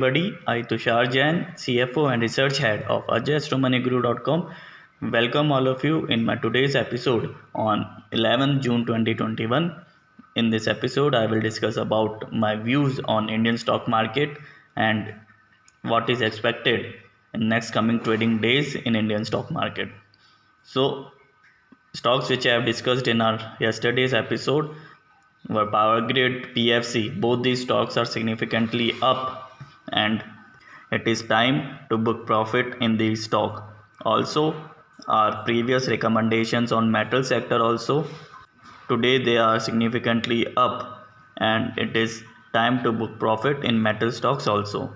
everybody. I Tushar Jain, CFO and Research Head of AjayAstromoneyGuru.com. Welcome all of you in my today's episode on 11th June 2021. In this episode, I will discuss about my views on Indian stock market and what is expected in next coming trading days in Indian stock market. So, stocks which I have discussed in our yesterday's episode were Power Grid, PFC. Both these stocks are significantly up, and it is time to book profit in the stock. Also, our previous recommendations on metal sector also, today they are significantly up, and it is time to book profit in metal stocks also.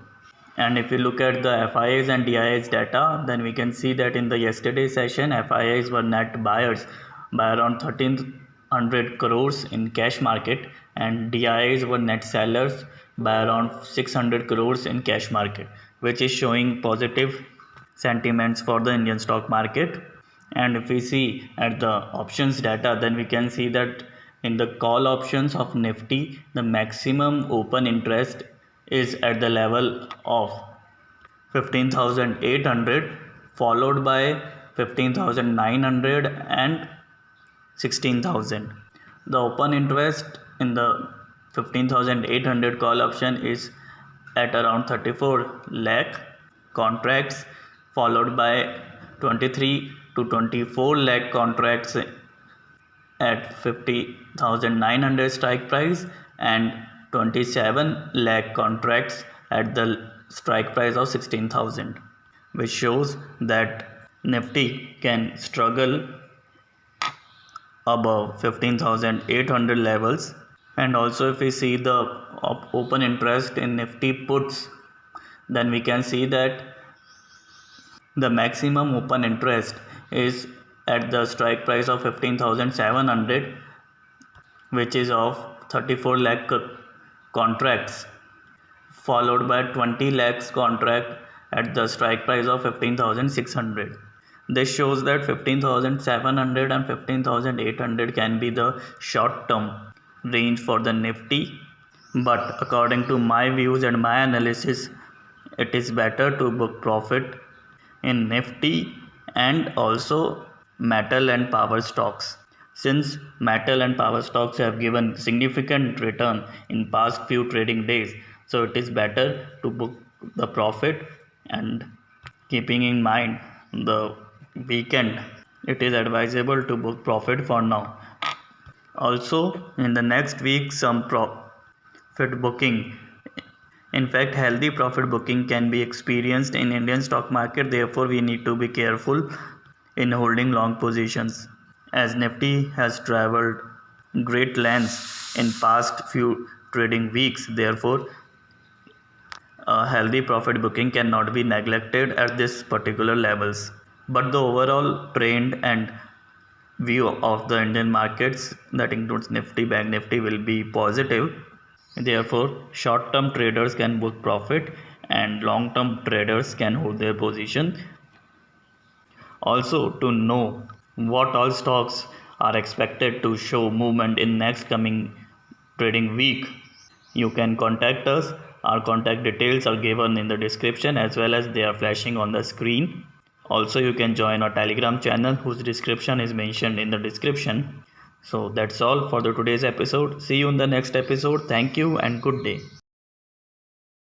And if we look at the FIIs and DIIs data, then we can see that in the yesterday session, FIIs were net buyers by around 1300 crores in cash market, and DIIs were net sellers by around 600 crores in cash market, which is showing positive sentiments for the Indian stock market. And if we see at the options data, then we can see that in the call options of Nifty, the maximum open interest is at the level of 15,800, followed by 15,900 and 16,000. The open interest in the 15,800 call option is at around 34 lakh contracts, followed by 23 to 24 lakh contracts at 50,900 strike price and 27 lakh contracts at the strike price of 16,000, which shows that Nifty can struggle above 15,800 levels. And also if we see the open interest in Nifty puts, then we can see that the maximum open interest is at the strike price of 15,700, which is of 34 lakh contracts, followed by 20 lakhs contract at the strike price of 15,600. This shows that 15,700 and 15,800 can be the short term range for the Nifty, but according to my views and my analysis, it is better to book profit in Nifty and also metal and power stocks, since metal and power stocks have given significant return in past few trading days. So it is better to book the profit, and keeping in mind the weekend, it is advisable to book profit for now. Also, in the next week, some profit booking, in fact healthy profit booking, can be experienced in Indian stock market. Therefore, we need to be careful in holding long positions, as Nifty has traveled great lengths in past few trading weeks. Therefore, healthy profit booking cannot be neglected at this particular levels. But the overall trend and view of the Indian markets, that includes Nifty, Bank Nifty, will be positive. Therefore, short-term traders can book profit and long-term traders can hold their position. Also, to know what all stocks are expected to show movement in next coming trading week, you can contact us. Our contact details are given in the description, as well as they are flashing on the screen. Also, you can join our Telegram channel, whose description is mentioned in the description. So that's all for the today's episode. See you in the next episode. Thank you and good day.